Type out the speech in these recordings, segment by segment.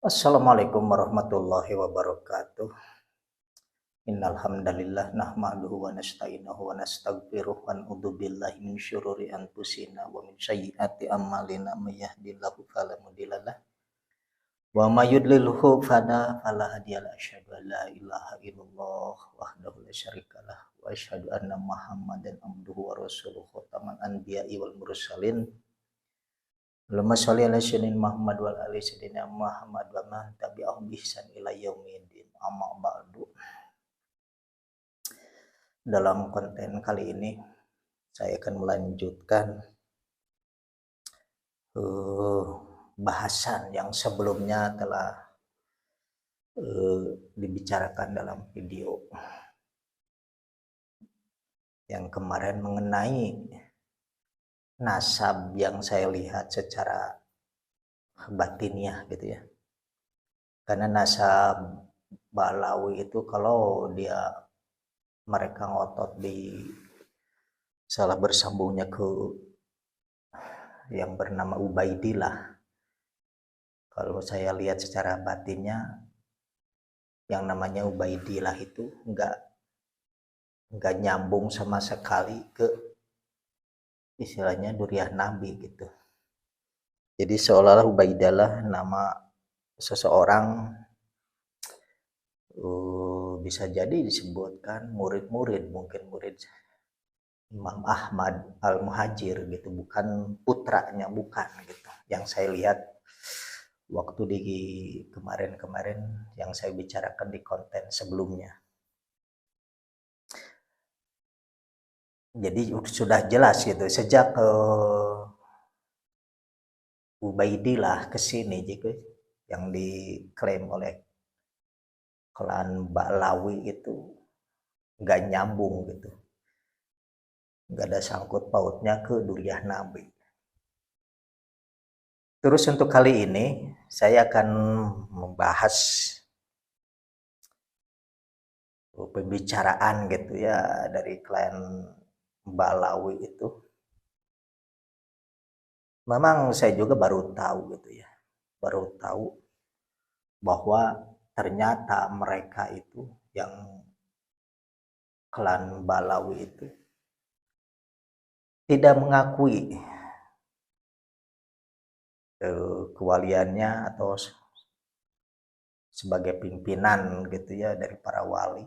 Assalamualaikum warahmatullahi wabarakatuh. Innal hamdalillah nahmaduhu wa nasta'inuhu wa nastaghfiruh wa na'udzu billahi min syururi anfusina wa min sayyiati a'malina may yahdihillahu fala mudhillalah wa may yudlilhu fala hadiyalah. Asyhadu an la ilaha illallah wahdahu la syarikalah wa asyhadu anna Muhammadan abduhu wa rasuluhu khataman anbiya'i wal mursalin. Allahumma sholli ala sayyidina Muhammad wa ali sayyidina Muhammad wa man tabi'ahum bi ihsan ila yaumiddin. Amma ba'du. Dalam konten kali ini saya akan melanjutkan bahasan yang sebelumnya telah dibicarakan dalam video yang kemarin mengenai nasab yang saya lihat secara batiniah gitu ya. Karena nasab Balawi itu kalau dia mereka ngotot di salah bersambungnya ke yang bernama Ubaidillah. Kalau saya lihat secara batinnya, yang namanya Ubaidillah itu enggak nyambung sama sekali ke istilahnya Duriah Nabi gitu. Jadi seolah-olah Ubaidillah nama seseorang, bisa jadi disebutkan murid-murid, mungkin murid Imam Ahmad Al-Muhajir gitu, bukan putranya, bukan gitu. Yang saya lihat waktu di kemarin yang saya bicarakan di konten sebelumnya. Jadi sudah jelas gitu sejak Ubaidillah ke sini gitu, yang diklaim oleh klan Ba'lawi itu nggak nyambung gitu, nggak ada sangkut pautnya ke Duriah Nabi. Terus untuk kali ini saya akan membahas pembicaraan gitu ya dari klan Ba'lawi itu. Memang saya juga baru tahu gitu ya, baru tahu bahwa ternyata mereka itu yang klan Balawi itu tidak mengakui kewaliannya atau sebagai pimpinan gitu ya dari para wali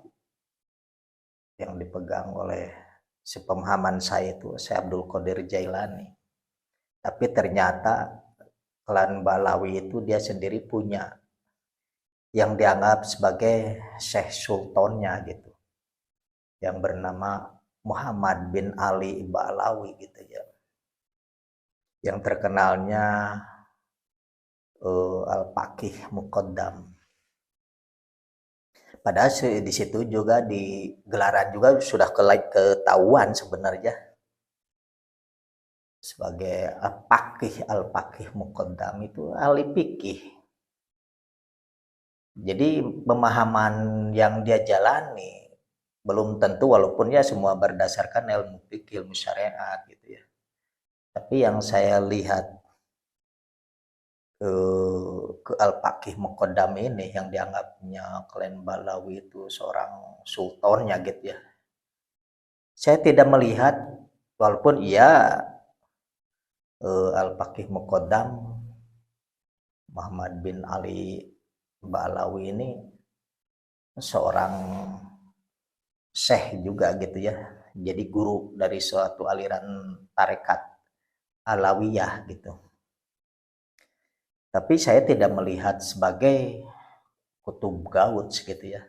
yang dipegang oleh sepemahaman saya itu Syekh Abdul Qadir Jailani. Tapi ternyata klan Balawi itu dia sendiri punya yang dianggap sebagai Syekh Sultannya gitu, yang bernama Muhammad bin Ali Ba'lawi gitu ya, yang terkenalnya Al-Faqih Muqaddam. Padahal di situ juga di gelaran juga sudah ketahuan sebenarnya sebagai Al-Faqih Muqaddam itu ahli fikih. Jadi pemahaman yang dia jalani belum tentu, walaupun ya semua berdasarkan ilmu fikih, ilmu syariat gitu ya. Tapi yang saya lihat ke Al-Faqih Muqaddam ini yang dianggapnya klan Balawi itu seorang sultannya gitu ya. Saya tidak melihat, walaupun ia Al-Faqih Muqaddam Muhammad bin Ali Ba'lawi ini seorang syekh juga gitu ya. Jadi guru dari suatu aliran tarekat Alawiyah gitu. Tapi saya tidak melihat sebagai kutub gauds gitu ya.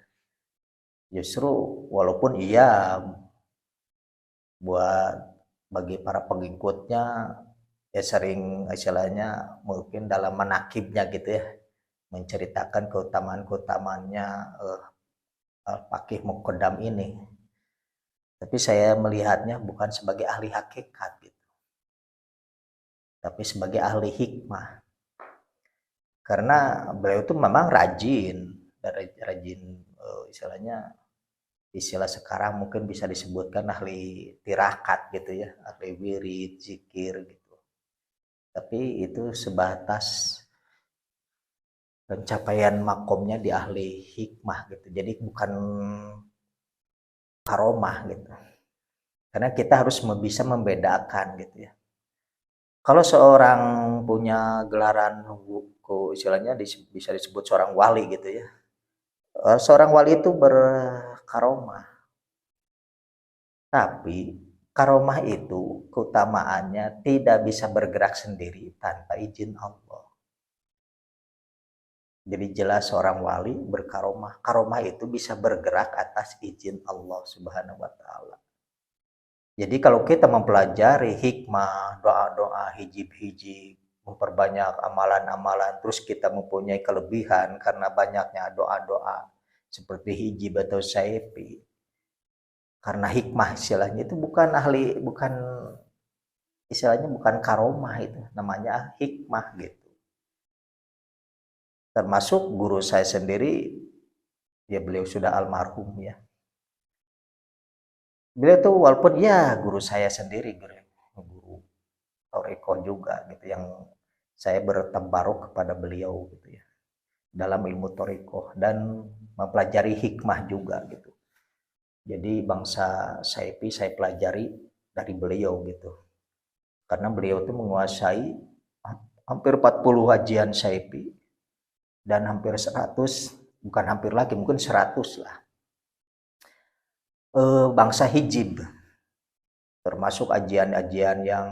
Justru walaupun ia buat bagi para pengikutnya ya sering istilahnya mungkin dalam menakibnya gitu ya, menceritakan keutamaan-keutamaannya Al-Faqih Muqaddam ini. Tapi saya melihatnya bukan sebagai ahli hakikat gitu, tapi sebagai ahli hikmah. Karena beliau itu memang rajin istilahnya istilah sekarang mungkin bisa disebutkan ahli tirakat gitu ya, ahli wirid, zikir gitu. Tapi itu sebatas pencapaian makomnya di ahli hikmah gitu. Jadi bukan karomah gitu. Karena kita harus bisa membedakan gitu ya. Kalau seorang punya gelaran istilahnya bisa disebut seorang wali gitu ya. Seorang wali itu berkaromah. Tapi karomah itu keutamaannya tidak bisa bergerak sendiri tanpa izin Allah. Jadi jelas seorang wali berkaromah. Karomah itu bisa bergerak atas izin Allah Subhanahu wa taala. Jadi kalau kita mempelajari hikmah, doa-doa, hijib-hijib, memperbanyak amalan-amalan, terus kita mempunyai kelebihan karena banyaknya doa-doa seperti hijib atau saifi. Karena hikmah istilahnya itu bukan istilahnya bukan karomah, itu namanya hikmah gitu. Termasuk guru saya sendiri, ya beliau sudah almarhum ya. Beliau tuh walaupun ya guru saya sendiri, guru Toriko juga gitu, yang saya bertabaruk kepada beliau gitu ya dalam ilmu Toriko dan mempelajari hikmah juga gitu. Jadi bangsa Saifi saya pelajari dari beliau gitu. Karena beliau tuh menguasai hampir 40 wajian Saifi dan hampir 100, bukan hampir lagi, mungkin 100 lah. Bangsa hijib, termasuk ajian-ajian yang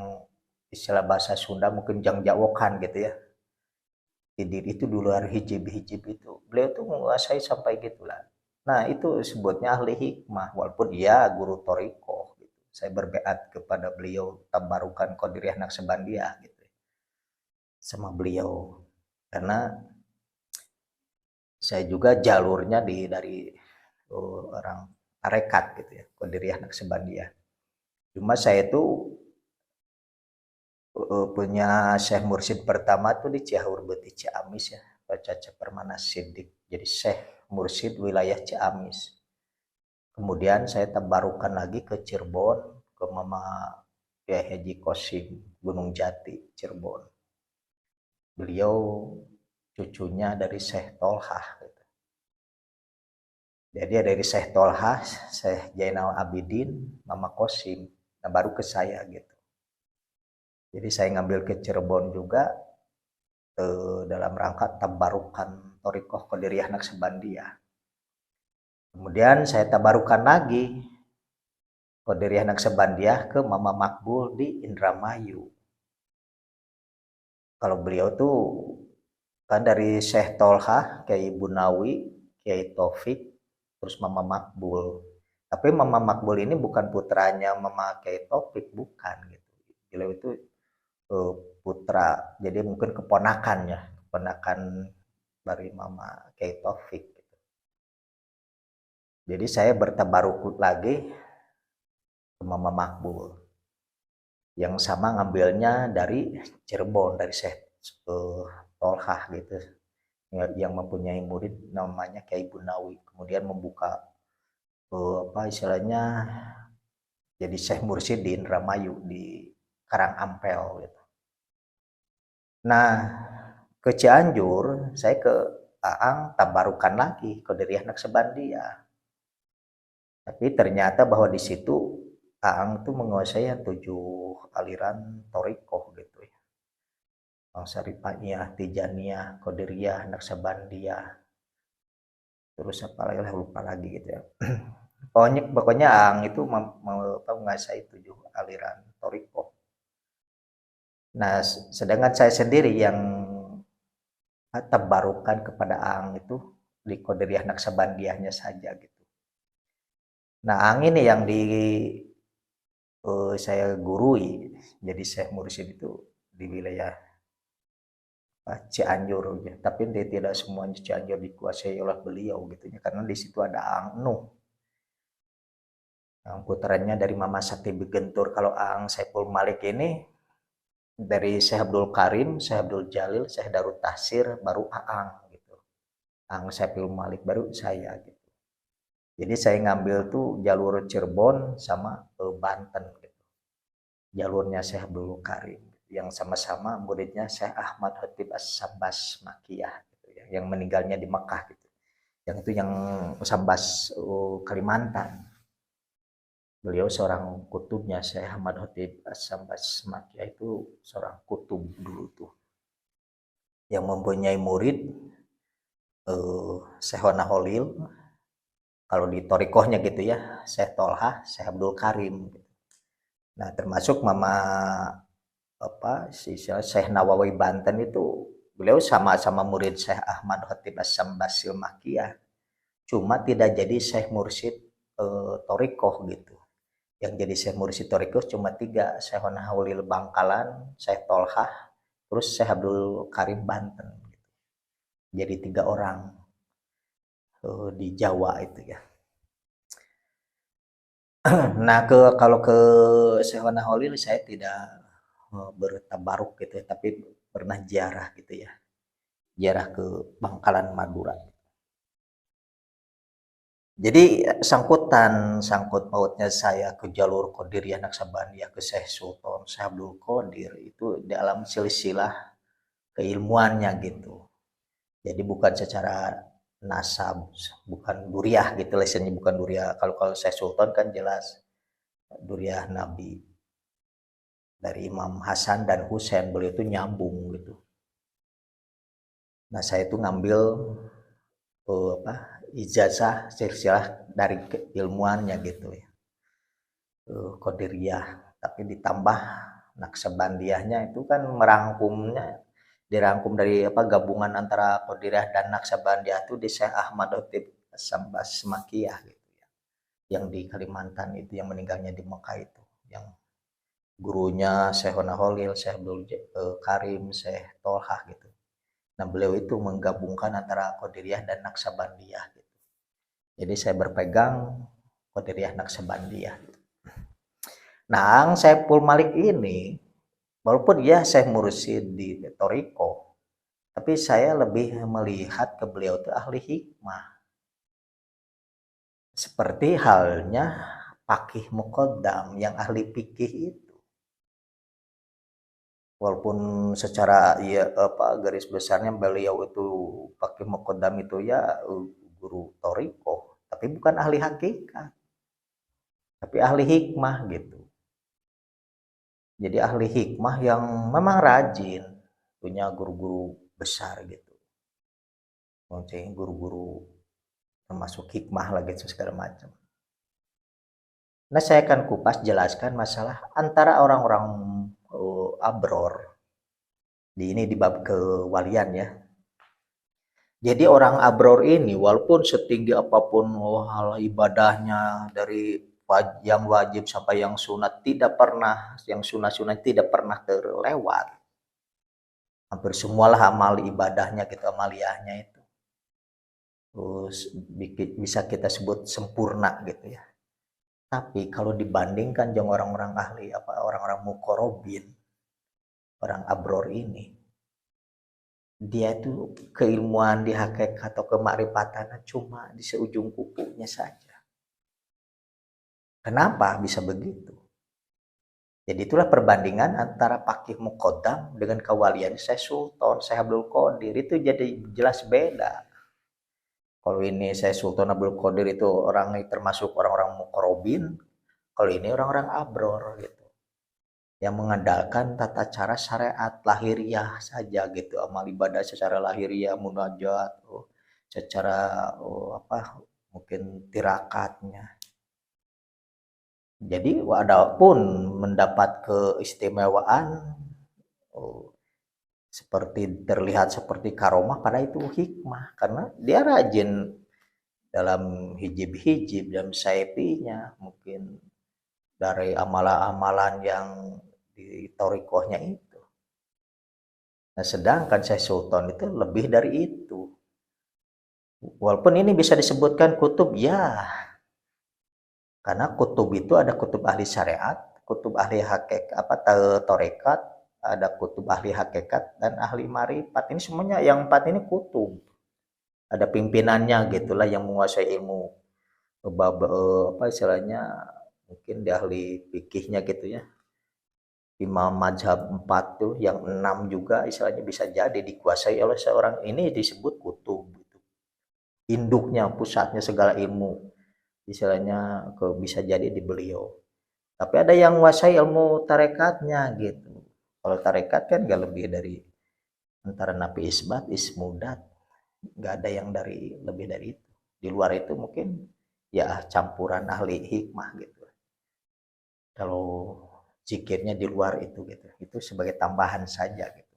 istilah bahasa Sunda mungkin jangjawokan gitu ya. Jadi itu di luar hijib-hijib itu. Beliau tuh menguasai sampai gitulah. Nah itu sebutnya ahli hikmah, walaupun dia guru Toriko. Gitu. Saya berbeat kepada beliau, tabarukan Qadiriyah Naqsabandiyah gitu. Sama beliau. Karena saya juga jalurnya dari orang tarekat gitu ya, Qadiriyah Naqsabandiyah. Cuma saya tuh punya Syekh Mursyid pertama tuh di Ciaur Beti Ciamis ya, Pak Caca Permana Sidik. Jadi Syekh Mursyid wilayah Ciamis. Kemudian saya tabarukan lagi ke Cirebon, ke Mama Kiai Haji Kosim Gunung Jati, Cirebon. Beliau cucunya dari Syekh Tolhah gitu. Jadi dari Syekh Tolhah, Syekh Jainal Abidin, Mama Kosim, nah baru ke saya gitu. Jadi saya ngambil ke Cirebon juga dalam rangka tabarukan Thorikoh Qadiriyah Naqsabandiyah. Kemudian saya tabarukan lagi Qadiriyah Naqsabandiyah ke Mama Makbul di Indramayu. Kalau beliau tuh kan dari Syekh Tolha, Kiai Bunawi, Kiai Taufik, terus Mama Makbul. Tapi Mama Makbul ini bukan putranya Mama Kiai Taufik, bukan gitu. Beliau itu putra, jadi mungkin keponakan dari Mama Kiai Taufik gitu. Jadi saya bertabaruk lagi ke Mama Makbul yang sama ngambilnya dari Cirebon, dari Syekh Tolhah gitu, yang mempunyai murid namanya Kiai Bunawi, kemudian membuka apa istilahnya jadi Syekh Mursyid di Indramayu di Karangampel gitu. Nah, ke Cianjur, saya ke Aang tabarukan lagi Qadiriyah Naqsabandiyah. Tapi ternyata bahwa di situ Aang tuh menguasai 7 aliran Thorikoh gitu ya. Bangsa Rifaiyah, Tijaniyah, Qadiriyah, Naqsabandiyah. Terus apa lagi lupa lagi gitu ya. Pokoknya Aang itu menguasai 7 aliran Thorikoh. Nah, sedangkan saya sendiri yang tabarukan kepada Aang itu di Qadiriyah Naqsabandiyahnya saja gitu. Nah, Aang ini yang saya gurui jadi Syekh Mursyid itu di wilayah Cianjur ya. Tapi tidak semuanya Cianjur dikuasai oleh beliau gitu ya, karena di situ ada Aang Nuh. Yang putranya dari Mama Sakti Begentur. Kalau Aang Saiful Malik ini dari Syekh Abdul Karim, Syekh Abdul Jalil, Syekh Darut Tahsir, baru Aang gitu. Aang Saiful Malik baru saya gitu. Jadi saya ngambil tuh jalur Cirebon sama Banten gitu. Jalurnya Syekh Abdul Karim yang sama-sama muridnya Syekh Ahmad Khatib As-Sabbas Makiyah gitu ya, yang meninggalnya di Mekah gitu. Yang itu yang Sambas Kalimantan. Beliau seorang kutubnya, Syekh Ahmad Khatib As-Sambas Makia itu seorang kutub dulu tuh. Yang mempunyai murid Syekhona Holil, kalau di torikohnya gitu ya, Syekh Tolha, Syekh Abdul Karim. Nah, termasuk Mama Syekh Nawawi Banten itu beliau sama-sama murid Syekh Ahmad Khatib As-Sambasil Makiyah. Cuma tidak jadi Syekh Mursyid torikoh gitu. Yang jadi Syekh Mursyid torikoh cuma 3, Syekhona Holil Bangkalan, Syekh Tolha, terus Syekh Abdul Karim Banten. Jadi 3 orang di Jawa itu ya. Nah, kalau ke Syekhona Holil saya tidak bertabaruk gitu ya, tapi pernah ziarah gitu ya. Ziarah ke Bangkalan Madura. Jadi sangkut pautnya saya ke jalur Qadiriyah Naksabandia ke Syekh Sultan Syekh Abdul Qadir itu dalam silsilah keilmuannya gitu. Jadi bukan secara nasab, bukan duriah gitu lesannya, bukan duriah. Kalau Syekh Sultan kan jelas duriah Nabi. Dari Imam Hasan dan Husain, beliau itu nyambung gitu. Nah, saya itu ngambil ijazah silsilah dari keilmuannya gitu ya. Qadiriyah, tapi ditambah Naksabandiahnya itu kan dirangkum dari gabungan antara Qadiriyah dan Naksabandiah itu di Syekh Ahmad Khatib Sambas Makiyah gitu ya. Yang di Kalimantan itu yang meninggalnya di Mekah itu, yang gurunya Syekhona Holil, Syekh Abdul Karim, Syekh Tolha gitu. Nah, beliau itu menggabungkan antara Qadiriyah dan Naksabandiah gitu. Jadi saya berpegang Qadiriyah Naksabandiah gitu. Nah, Saiful Malik ini walaupun dia Syekh Mursyid di Toriko, tapi saya lebih melihat ke beliau itu ahli hikmah. Seperti halnya Faqih Muqaddam yang ahli fikih itu. Walaupun secara garis besarnya beliau itu Faqih Muqaddam itu ya guru Toriko, tapi bukan ahli hakikat. Tapi ahli hikmah gitu. Jadi ahli hikmah yang memang rajin, punya guru-guru besar gitu. Mungkin guru-guru termasuk hikmah lagi segala macam. Nah, saya akan kupas jelaskan masalah antara orang-orang abror di bab kewalian ya. Jadi orang abror ini walaupun setinggi apapun hal ibadahnya dari yang wajib sampai yang sunat yang sunat tidak pernah terlewat. Hampir semualah amal ibadahnya gitu, amaliyahnya itu. Terus bisa kita sebut sempurna gitu ya. Tapi kalau dibandingkan dengan orang-orang ahli orang-orang muqarrabin, orang abror ini, dia itu keilmuan di hakikat atau kemakrifatannya cuma di seujung kukunya saja. Kenapa bisa begitu? Jadi itulah perbandingan antara Faqih Muqaddam dengan kewalian Syekh Sultan, Syekh Abdul Qadir itu jadi jelas beda. Kalau ini Syekh Sultan Abdul Qadir itu termasuk orang-orang muqarrabin, kalau ini orang-orang abror gitu. Yang mengandalkan tata cara syariat lahiriah saja gitu, amal ibadah secara lahiriah, munajat, secara mungkin tirakatnya. Jadi walaupun mendapat keistimewaan seperti terlihat seperti karomah, pada itu hikmah karena dia rajin dalam hijib-hijib dan saipinya, mungkin dari amalan-amalan yang di torikohnya itu. Nah, sedangkan Syekh Sultan itu lebih dari itu. Walaupun ini bisa disebutkan kutub ya, karena kutub itu ada kutub ahli syariat, kutub ahli torekat, ada kutub ahli hakikat dan ahli marifat. Ini semuanya yang 4 ini kutub. Ada pimpinannya gitulah yang menguasai ilmu istilahnya mungkin di ahli fikihnya gitu ya. Imam mazhab 4 tuh, yang 6 juga istilahnya bisa jadi dikuasai oleh seorang, ini disebut kutub gitu. Induknya, pusatnya segala ilmu istilahnya bisa jadi di beliau. Tapi ada yang menguasai ilmu tarekatnya gitu. Kalau tarekat kan gak lebih dari antara nafi isbat, ismudat, gak ada yang dari lebih dari itu. Di luar itu mungkin ya campuran ahli hikmah gitu. Kalau zikirnya di luar itu sebagai tambahan saja gitu.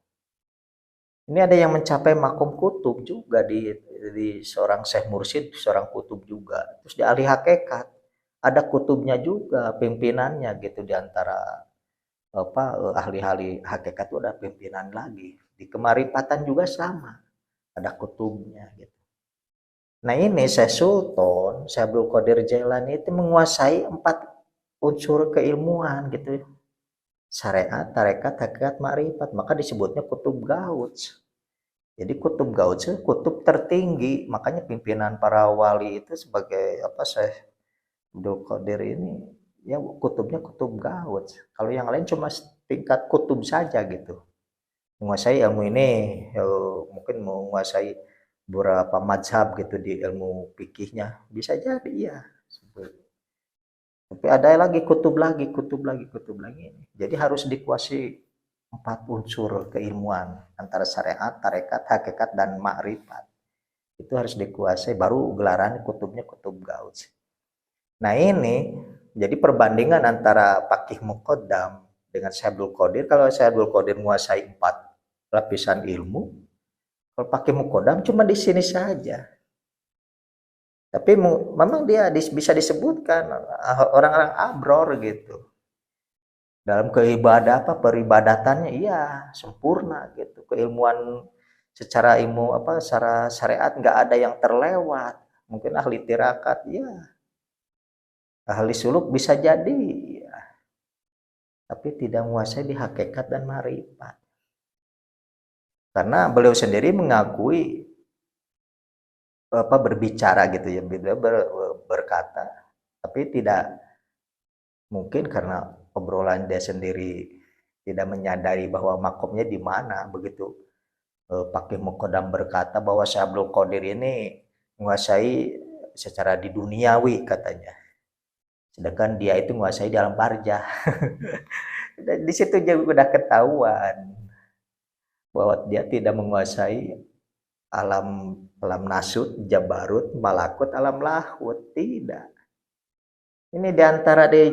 Ini ada yang mencapai makom kutub juga di seorang Syekh Mursyid, seorang kutub juga. Terus di ahli hakikat ada kutubnya juga, pimpinannya gitu, di antara apa ahli-ahli hakikat itu ada pimpinan lagi. Di kemarifatan juga sama, ada kutubnya gitu. Nah ini Syekh Sultan, Syekh Abdul Qadir Jailani itu menguasai 4 unsur keilmuan gitu. Syariat, tarekat, hakikat, ma'rifat, maka disebutnya kutub gauds. Jadi kutub gauds itu kutub tertinggi, makanya pimpinan para wali itu sebagai apa, Syekh Abdul Qadir ini ya kutubnya kutub gauds. Kalau yang lain cuma tingkat kutub saja gitu. Menguasai ilmu ini, ya, mungkin menguasai beberapa mazhab gitu di ilmu fikihnya, bisa jadi ya. Tapi ada lagi kutub lagi, kutub lagi, kutub lagi. Jadi harus dikuasai 4 unsur keilmuan antara syariat, tarekat, hakikat, dan ma'rifat. Itu harus dikuasai, baru gelaran kutubnya kutub gauds. Nah ini jadi perbandingan antara Faqih Muqaddam dengan Syekh Abdul Qadir. Kalau Syekh Abdul Qadir menguasai 4 lapisan ilmu, kalau Faqih Muqaddam cuma di sini saja. Tapi memang dia bisa disebutkan orang-orang abror gitu. Dalam peribadatannya iya sempurna gitu. Keilmuan secara ilmu secara syariat nggak ada yang terlewat. Mungkin ahli tirakat ya, ahli suluk bisa jadi ya. Tapi tidak menguasai di hakikat dan ma'rifat. Karena beliau sendiri mengakui berbicara gitu ya, berkata, tapi tidak mungkin karena obrolan dia sendiri tidak menyadari bahwa makomnya di mana. Begitu Faqih Muqaddam berkata bahwa Syekh Abdul Qadir ini menguasai secara di duniawi katanya, sedangkan dia itu menguasai di alam barzah. Di situ juga udah ketahuan bahwa dia tidak menguasai alam alam nasut, jabarut, malakut, alam lahut, tidak. Ini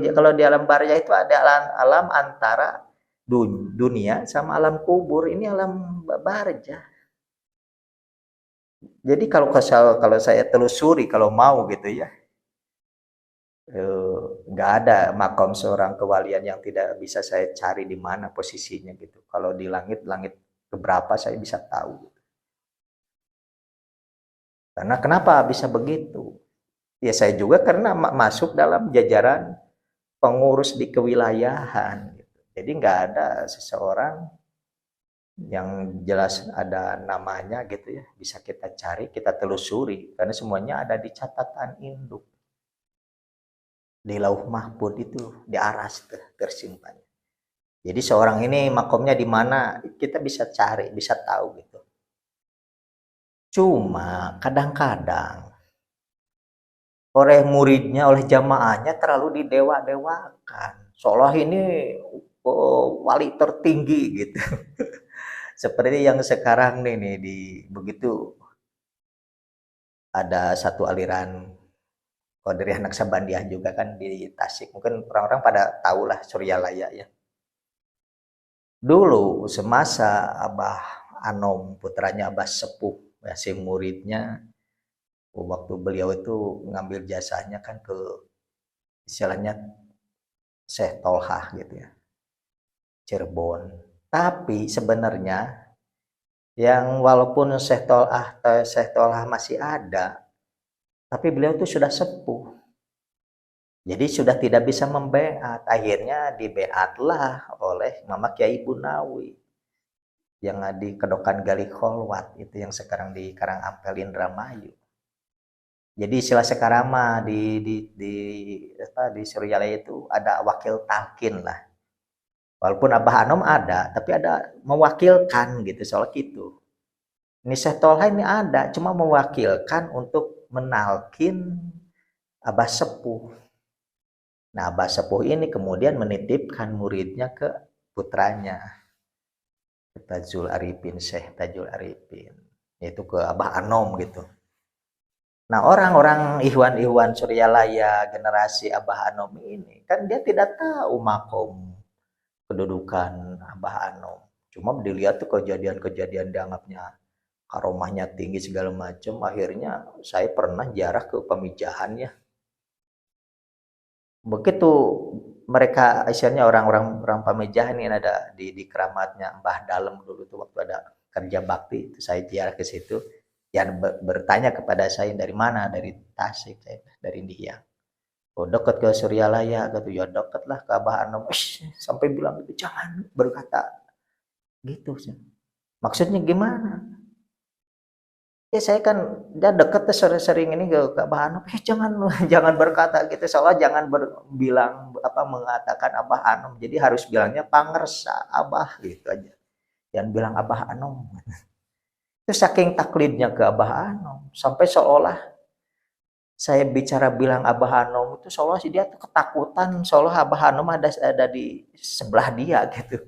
kalau di alam barzah itu ada alam antara dunia sama alam kubur. Ini alam barzah. Jadi kalau saya telusuri, kalau mau gitu ya, nggak ada makom seorang kewalian yang tidak bisa saya cari di mana posisinya gitu. Kalau di langit keberapa saya bisa tahu. Karena kenapa bisa begitu? Ya saya juga karena masuk dalam jajaran pengurus di kewilayahan. Gitu. Jadi nggak ada seseorang yang jelas ada namanya gitu ya, bisa kita cari, kita telusuri, karena semuanya ada di catatan induk. Di lauh mahfud itu, di aras tersimpan. Jadi seorang ini makomnya di mana, kita bisa cari, bisa tahu gitu. Cuma kadang-kadang oleh muridnya, oleh jamaahnya terlalu didewa-dewakan. Seolah ini wali tertinggi gitu. Seperti yang sekarang nih begitu ada satu aliran Qadiriyah Naksabandiah juga kan di Tasik. Mungkin orang-orang pada tahulah Suryalaya ya. Dulu semasa Abah Anom, putranya Abah Sepuh, si muridnya, waktu beliau itu ngambil jasanya kan ke istilahnya Syekh Tolhah gitu ya, Cirebon. Tapi sebenarnya yang walaupun Syekh Tolhah masih ada, tapi beliau itu sudah sepuh. Jadi sudah tidak bisa membeat. Akhirnya dibeatlah oleh Mama Kiai Bunawi yang di Kedokan Gali Kholwat itu yang sekarang di Karangampel Indramayu. Jadi istilah sekarang mah di Suryalaya itu ada wakil talkin lah. Walaupun Abah Anom ada, tapi ada mewakilkan gitu soal gitu. Ini Syekh Tolha ini ada, cuma mewakilkan untuk menalkin Abah Sepuh. Nah, Abah Sepuh ini kemudian menitipkan muridnya ke putranya, Tajul Arifin, Syekh Tajul Arifin, yaitu ke Abah Anom gitu. Nah, orang-orang Ikhwan Suryalaya generasi Abah Anom ini kan dia tidak tahu makom kedudukan Abah Anom. Cuma dilihat tuh kejadian-kejadian dianggapnya karomahnya tinggi segala macam. Akhirnya saya pernah ziarah ke pemijahannya. Begitu mereka istilahnya orang-orang orang pamijahan ini ada di keramatnya Mbah Dalem dulu tuh waktu ada kerja bakti itu saya ziarah ke situ. Yang bertanya kepada saya dari mana, dari Tasik, saya dari India. Oh dekat ke Suryalaya, gitu ya dekat lah ke Abah Anom. Sampai bilang gitu, jangan berkata gitu. Maksudnya gimana? Ya saya kan dia deket tuh sering ini ke Abah Anom. Jangan jangan berkata gitu, soalnya jangan bilang apa mengatakan Abah Anom. Jadi harus bilangnya pangersa Abah gitu aja. Jangan bilang Abah Anom. Itu saking taklidnya ke Abah Anom sampai seolah saya bicara bilang Abah Anom itu seolah sih dia tuh ketakutan seolah Abah Anom ada di sebelah dia gitu.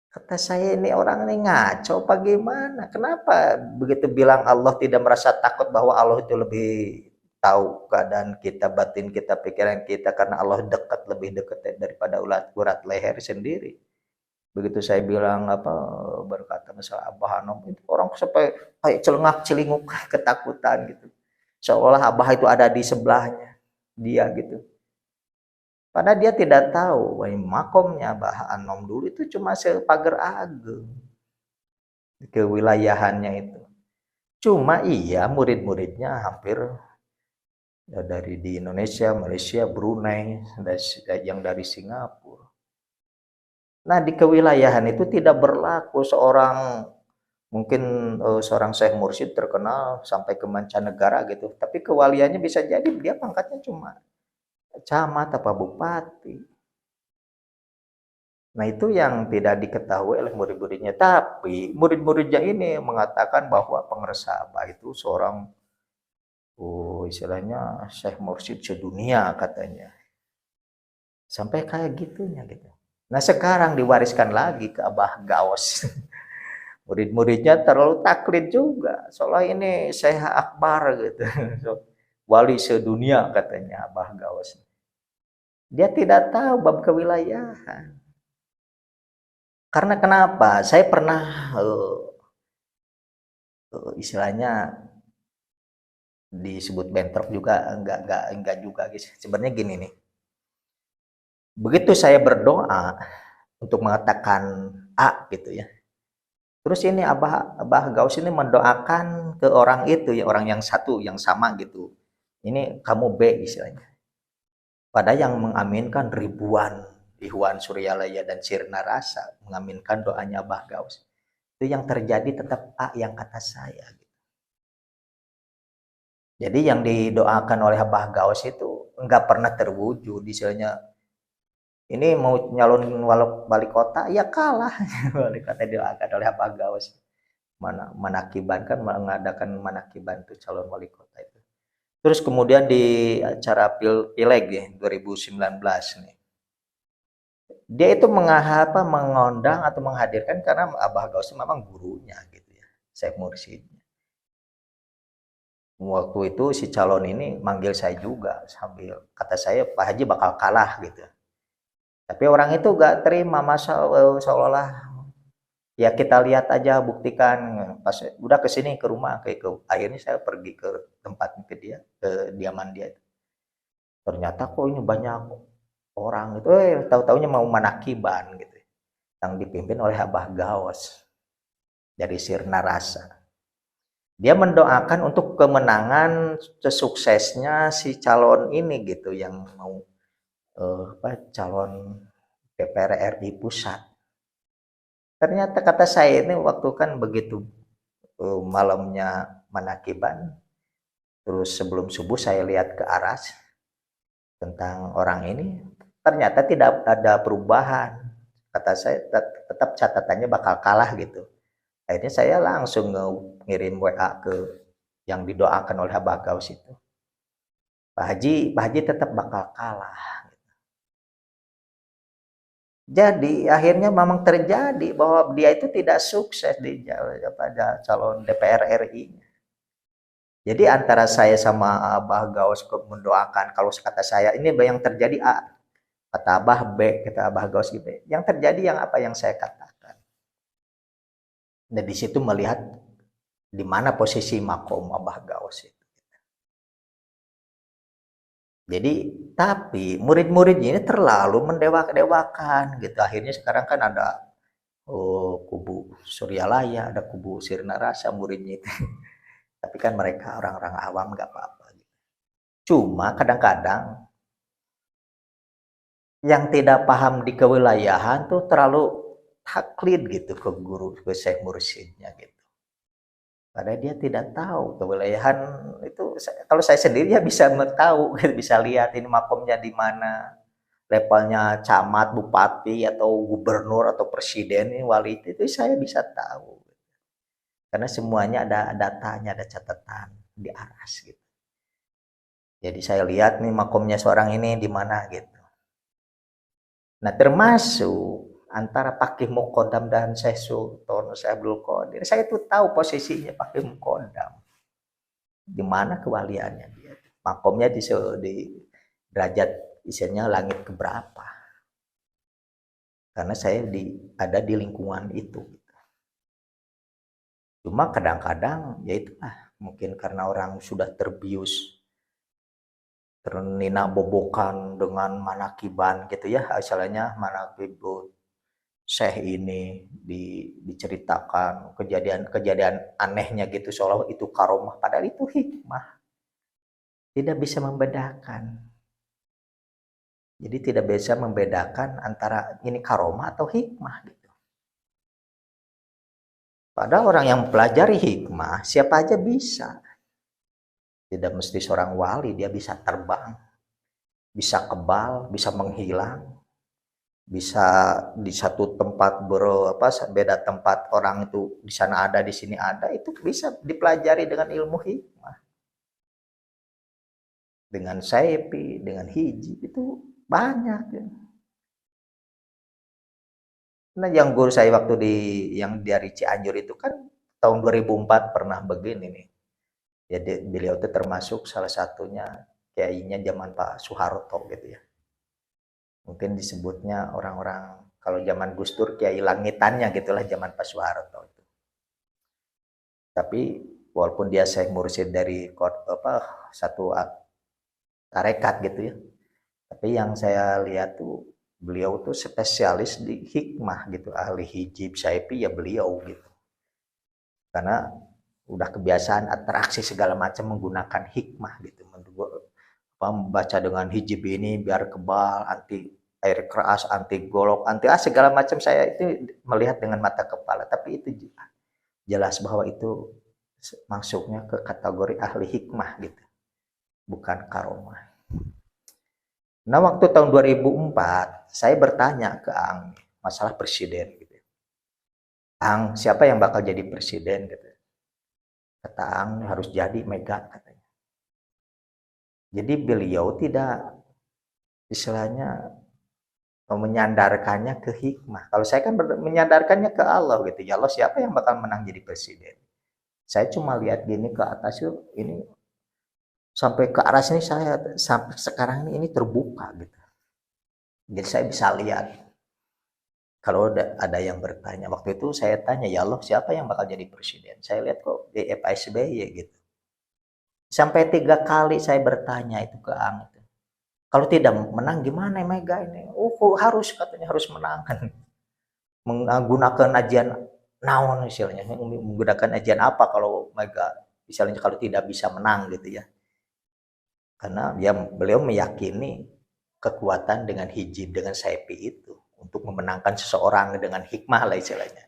Kata saya ini orang ini ngaco apa gimana? Kenapa begitu bilang Allah tidak merasa takut bahwa Allah itu lebih tahu keadaan kita, batin kita, pikiran kita karena Allah dekat lebih dekat daripada urat leher sendiri. Begitu saya bilang apa berkata masalah Abah Anom itu orang sampai kayak celengak-celinguk ketakutan gitu. Seolah Abah itu ada di sebelahnya dia gitu. Padahal dia tidak tahu bahwa makomnya Abah Anom dulu itu cuma sepagar ageng kewilayahannya itu. Cuma iya murid-muridnya hampir ya, dari di Indonesia, Malaysia, Brunei, yang dari Singapura. Nah di kewilayahan itu tidak berlaku seorang mungkin seorang Syekh Mursyid terkenal sampai ke mancanegara gitu, tapi kewaliannya bisa jadi dia pangkatnya cuma camat apa bupati. Nah itu yang tidak diketahui oleh murid-muridnya. Tapi murid-muridnya ini mengatakan bahwa pengersa Abah itu seorang istilahnya Syekh Mursyid sedunia katanya. Sampai kayak gitunya gitu. Nah sekarang diwariskan lagi ke Abah Gaos. Murid-muridnya terlalu taklid juga. Soalnya ini Syekh Akbar gitu. Wali sedunia katanya Abah Gaos. Dia tidak tahu bab kewilayahan. Karena kenapa? Saya pernah istilahnya disebut bentrok juga enggak juga guys. Sebenarnya gini nih. Begitu saya berdoa untuk mengatakan A gitu ya. Terus ini Abah Gaus ini mendoakan ke orang itu ya, orang yang satu yang sama gitu. Ini kamu B istilahnya. Padahal yang mengaminkan ribuan Ikhwan Suryalaya dan Sirna Rasa mengaminkan doanya Abah Gaus. Itu yang terjadi tetap A yang kata saya. Jadi yang didoakan oleh Abah Gaus itu enggak pernah terwujud. Istilahnya ini mau nyalon wali kota ya kalah. Wali kota didoakan oleh Abah Gaus. Manakiban kan mengadakan manakiban itu calon wali kota itu. Terus kemudian di acara Pileg ya 2019 nih. Dia itu mengundang atau menghadirkan karena Abah Gaus memang gurunya gitu ya. Syekh Mursyidnya. Waktu itu si calon ini manggil saya juga sambil kata saya Pak Haji bakal kalah gitu. Tapi orang itu gak terima masa seolah-olah ya kita lihat aja buktikan pas udah kesini ke rumah ke akhirnya saya pergi ke tempat ke dia ke diaman dia. Ternyata kok ini banyak orang itu tahu-taunya mau manakiban gitu yang dipimpin oleh Abah Gaos dari Sirna Rasa. Dia mendoakan untuk kemenangan suksesnya si calon ini gitu yang mau calon DPR RI pusat. Ternyata kata saya ini waktu kan begitu malamnya manakiban, terus sebelum subuh saya lihat ke aras tentang orang ini, ternyata tidak ada perubahan. kata saya tetap catatannya bakal kalah gitu. Akhirnya saya langsung ngirim WA ke yang didoakan oleh Abah Gaus itu. Pak Haji tetap bakal kalah. Jadi akhirnya memang terjadi bahwa dia itu tidak sukses di pada calon DPR RI. Jadi antara saya sama Abah Gaus mendoakan, kalau kata saya ini yang terjadi A, kata Abah B, kata Abah Gaus gitu. Yang terjadi yang apa yang saya katakan. Dan di situ melihat di mana posisi makom Abah Gaus itu. Jadi tapi murid-muridnya ini terlalu mendewa-dewakan gitu. Akhirnya sekarang kan ada kubu Suryalaya, ada kubu Sirna Rasa muridnya itu. Tapi kan mereka orang-orang awam nggak apa-apa. Cuma kadang-kadang yang tidak paham di kewilayahan tuh terlalu taklid gitu ke guru, ke syekh mursyidnya gitu. Padahal dia tidak tahu kewilayahan itu. Kalau saya sendiri ya bisa tahu, bisa lihat ini makomnya di mana, levelnya camat, bupati atau gubernur atau presiden, ini wali itu saya bisa tahu. Karena semuanya ada datanya, ada catatan di aras gitu. Jadi saya lihat nih makomnya seorang ini di mana gitu. Nah termasuk antara Pakih Mukodam dan Syekh Sultan, Syekh Abdul Qadir, saya itu tahu posisinya Pakih Mukodam. Di mana kewaliannya dia. Makomnya di derajat isinya langit keberapa. Karena saya ada di lingkungan itu. Cuma kadang-kadang ya itulah mungkin karena orang sudah terbius ternina bobokan dengan manakiban gitu ya, asalnya manakib Syekh ini diceritakan kejadian-kejadian anehnya gitu seolah itu karomah, padahal itu hikmah. Tidak bisa membedakan. Jadi tidak bisa membedakan antara ini karomah atau hikmah gitu. Padahal orang yang mempelajari hikmah siapa aja bisa. Tidak mesti seorang wali, dia bisa terbang, bisa kebal, bisa menghilang, bisa di satu tempat beda tempat orang itu di sana ada, di sini ada, itu bisa dipelajari dengan ilmu hikmah. Dengan saipi, dengan hiji, itu banyak ya. Nah, yang guru saya waktu yang dari Cianjur itu kan tahun 2004 pernah begini nih. Jadi beliau itu termasuk salah satunya kiainya zaman Pak Soeharto gitu ya. Mungkin disebutnya orang-orang kalau zaman Gus Dur kiai langitannya gitulah zaman Pak Soeharto itu. Tapi walaupun dia Syekh mursyid dari satu tarekat gitu ya. Tapi yang saya lihat tuh beliau tuh spesialis di hikmah gitu, ahli hijib saipi ya beliau gitu. Karena udah kebiasaan atraksi segala macam menggunakan hikmah gitu. Membaca dengan hijib ini biar kebal, anti air keras, anti golok, anti segala macam, saya itu melihat dengan mata kepala. Tapi itu jelas bahwa itu masuknya ke kategori ahli hikmah gitu, bukan karomah. Nah waktu tahun 2004 saya bertanya ke Ang masalah presiden gitu. Ang, siapa yang bakal jadi presiden gitu. Kata Ang harus jadi Mega katanya. Jadi beliau tidak istilahnya menyandarkannya ke hikmah. Kalau saya kan menyandarkannya ke Allah gitu. Ya Allah, siapa yang bakal menang jadi presiden? Saya cuma lihat gini ke atas yuk, ini sampai ke arah sini saya sampai sekarang ini terbuka gitu. Jadi saya bisa lihat. Kalau ada yang bertanya, waktu itu saya tanya, ya Allah siapa yang bakal jadi presiden? Saya lihat kok Pak SBY gitu. Sampai 3 kali saya bertanya itu ke Ang. Kalau tidak menang gimana Mega ini? Oh harus katanya harus menang kan. Menggunakan ajian naon istilahnya, menggunakan ajian apa kalau Mega misalnya kalau tidak bisa menang gitu ya. Karena beliau meyakini kekuatan dengan hijib, dengan saipi itu untuk memenangkan seseorang dengan hikmah lah istilahnya.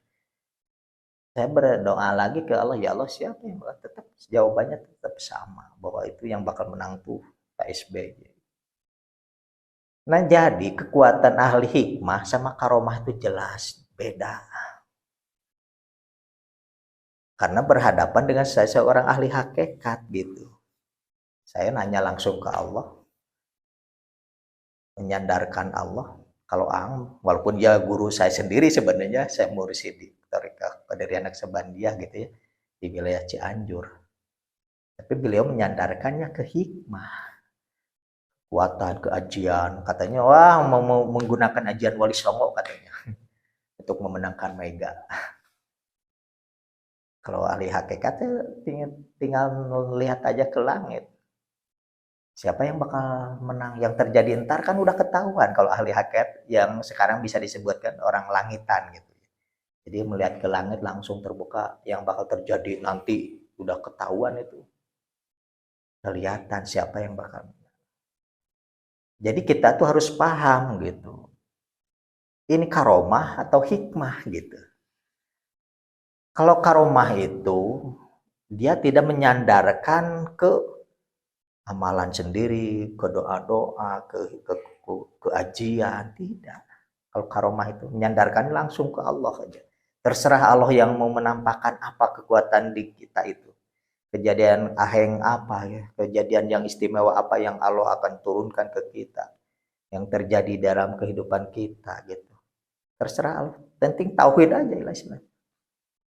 Saya berdoa lagi ke Allah, ya Allah siapa yang bakal tetap, jawabannya tetap sama bahwa itu yang bakal menang tuh Pak SBY. Nah, jadi kekuatan ahli hikmah sama karomah itu jelas beda. Karena berhadapan dengan seseorang ahli hakikat gitu. Saya nanya langsung ke Allah, menyandarkan Allah. Kalau walaupun dia guru saya sendiri sebenarnya, saya mursyid di Thariqah Qadariyah Naqsabandiyah gitu ya, di wilayah Cianjur. Tapi beliau menyandarkannya ke hikmah, kekuatan, keajian. Katanya, wah mau menggunakan ajian Wali Songo katanya untuk memenangkan Mega. Kalau ahli hakikatnya tinggal lihat aja ke langit. Siapa yang bakal menang? Yang terjadi ntar kan udah ketahuan kalau ahli hakikat yang sekarang bisa disebutkan orang langitan gitu. Jadi melihat ke langit langsung terbuka yang bakal terjadi nanti udah ketahuan itu. Kelihatan siapa yang bakal menang. Jadi kita tuh harus paham gitu. Ini karomah atau hikmah gitu. Kalau karomah itu dia tidak menyandarkan ke amalan sendiri, ke doa-doa, ke ajian, tidak. Kalau karomah itu menyandarkan langsung ke Allah aja. Terserah Allah yang mau menampakkan apa kekuatan di kita itu. Kejadian aheng apa ya, kejadian yang istimewa apa yang Allah akan turunkan ke kita. Yang terjadi dalam kehidupan kita gitu. Terserah Allah. Penting tauhid aja istilahnya.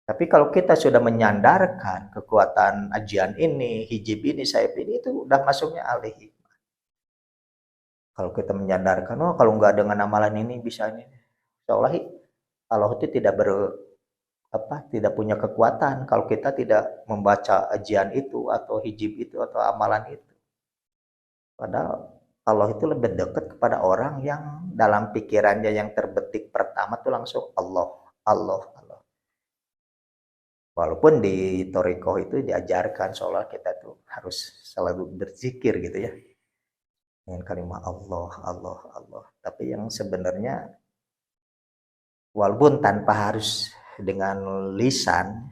Tapi kalau kita sudah menyandarkan kekuatan ajian ini, hijib ini, saib ini, itu udah masuknya ahli hikmah. Kalau kita menyandarkan, oh kalau nggak dengan amalan ini bisa ini. Seolah Allah itu tidak punya kekuatan kalau kita tidak membaca ajian itu atau hijib itu atau amalan itu. Padahal Allah itu lebih dekat kepada orang yang dalam pikirannya yang terbetik pertama tuh langsung Allah, Allah, Allah. Walaupun di Torikoh itu diajarkan seolah kita tuh harus selalu berzikir gitu ya. Dengan kalimat Allah, Allah, Allah. Tapi yang sebenarnya walaupun tanpa harus dengan lisan,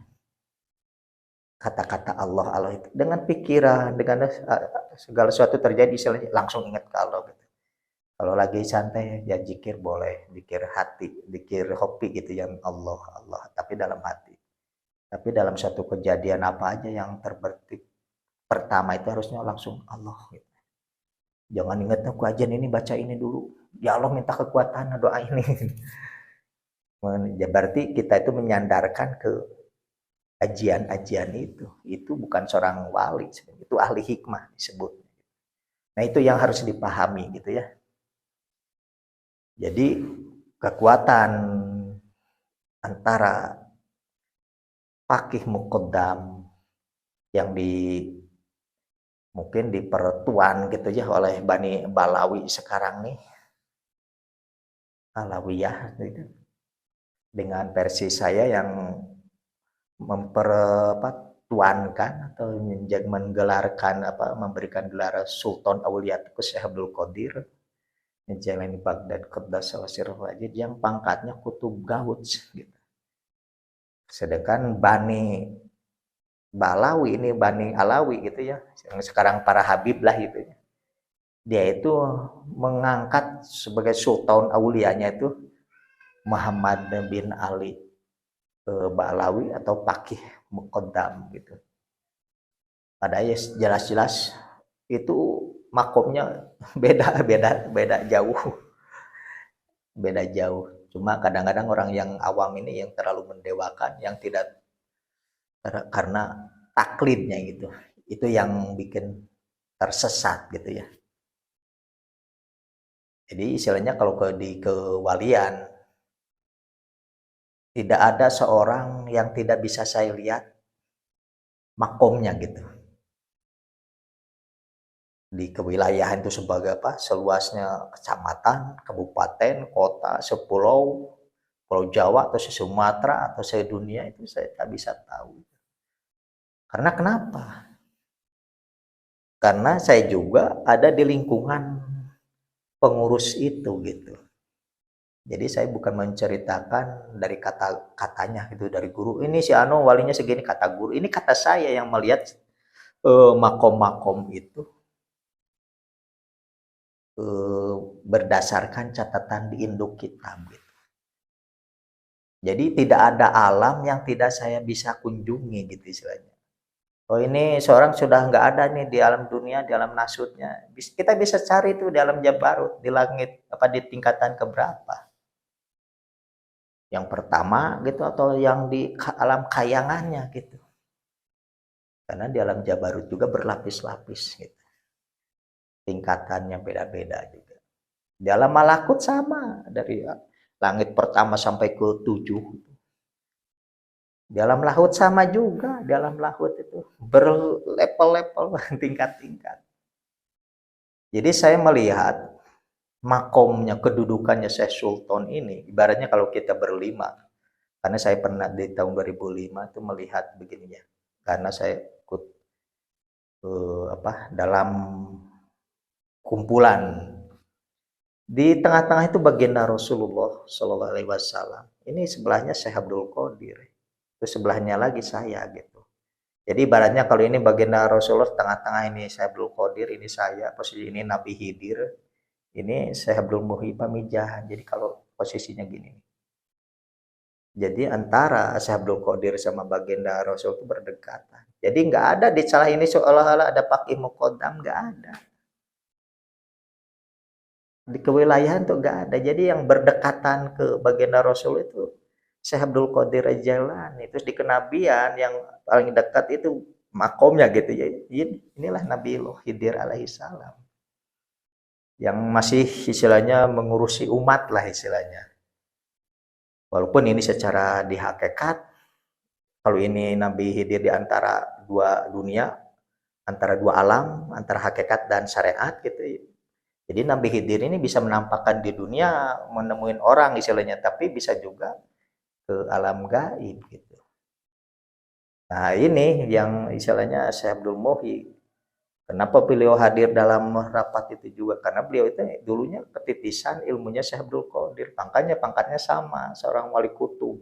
kata-kata Allah, Allah itu dengan pikiran, dengan segala sesuatu terjadi langsung ingat ke Allah gitu. Kalau lagi santai ya zikir boleh, zikir hati, zikir hobi gitu yang Allah, Allah, tapi dalam hati. Tapi dalam satu kejadian apa aja yang terbetik pertama itu harusnya langsung Allah gitu. Jangan ingat aku ajian ini baca ini dulu. Ya Allah minta kekuatan doa ini. Ya berarti kita itu menyandarkan ke ajian-ajian itu bukan seorang wali, itu ahli hikmah disebut. Nah itu yang harus dipahami gitu ya. Jadi kekuatan antara fakih muqaddam yang mungkin dipertuan gitu ya oleh Bani Balawi sekarang nih, Alawiyah gitu. Dengan versi saya yang mempertuankan atau menggelarkan memberikan gelar Sultan Aulia Syekh Abdul Qadir Jailani Baghdad Qaddasallahu sirruhu yang pangkatnya Kutub Gauds gitu. Sedangkan Bani Balawi ini Bani Alawi gitu ya, yang sekarang para Habib lah gitu ya. Dia itu mengangkat sebagai Sultan Aulianya itu Muhammad bin Ali Ba'alawi atau Pakih Muqaddam gitu. Padahal jelas-jelas itu makomnya beda jauh. Beda jauh. Cuma kadang-kadang orang yang awam ini yang terlalu mendewakan, yang tidak karena taklidnya gitu. Itu yang bikin tersesat gitu ya. Jadi istilahnya kalau di kewalian tidak ada seorang yang tidak bisa saya lihat makomnya gitu. Di kewilayahan itu sebagai apa? Seluasnya kecamatan, kabupaten, kota, sepulau, Pulau Jawa atau se-Sumatera atau se-dunia itu saya tak bisa tahu. Karena kenapa? Karena saya juga ada di lingkungan pengurus itu gitu. Jadi saya bukan menceritakan dari kata-katanya gitu dari guru. Ini si Ano walinya segini kata guru. Ini kata saya yang melihat makom-makom itu berdasarkan catatan di induk kitab gitu. Jadi tidak ada alam yang tidak saya bisa kunjungi gitu istilahnya. Oh ini seorang sudah nggak ada nih di alam dunia, di alam nasutnya. Kita bisa cari itu di alam Jabarut, di langit apa di tingkatan keberapa. Yang pertama gitu atau yang di alam kayangannya gitu. Karena di alam Jabarut juga berlapis-lapis gitu. Tingkatannya beda-beda juga. Di alam malakut sama dari langit pertama sampai ke 7. Di alam laut sama juga, di alam laut itu berlevel-level tingkat-tingkat. Jadi saya melihat makomnya, kedudukannya Syekh Sultan ini, ibaratnya kalau kita berlima, karena saya pernah di tahun 2005 itu melihat begini ya, karena saya ikut dalam kumpulan di tengah-tengah itu baginda Rasulullah Shallallahu Alaihi Wasallam. Ini sebelahnya Syekh Abdul Qadir, itu sebelahnya lagi saya gitu. Jadi ibaratnya kalau ini baginda Rasulullah, tengah-tengah ini Syekh Abdul Qadir, ini saya, posisi ini Nabi Khidir, ini Syekh Abdul Muhyi Pamijahan. Jadi kalau posisinya gini. Jadi antara Syekh Abdul Qadir sama baginda Rasul itu berdekatan. Jadi nggak ada di celah ini seolah-olah ada Paqi Muqaddam, nggak ada. Di kewilayahan tuh nggak ada. Jadi yang berdekatan ke baginda Rasul itu Syekh Abdul Qadir Jailani. Terus di kenabian yang paling dekat itu makomnya gitu ya. Inilah Nabi Khidir alaihi salam. Yang masih istilahnya mengurusi umat lah istilahnya. Walaupun ini secara di hakikat, kalau ini Nabi Khidir di antara dua dunia, antara dua alam, antara hakikat dan syariat gitu. Jadi Nabi Khidir ini bisa menampakkan di dunia, menemuin orang istilahnya, tapi bisa juga ke alam gaib gitu. Nah ini yang istilahnya Syekh Abdul Muhyi. Kenapa beliau hadir dalam rapat itu juga? Karena beliau itu dulunya ketitisan ilmunya Syekh Abdul Qadir. Makanya pangkatnya sama, seorang wali kutub.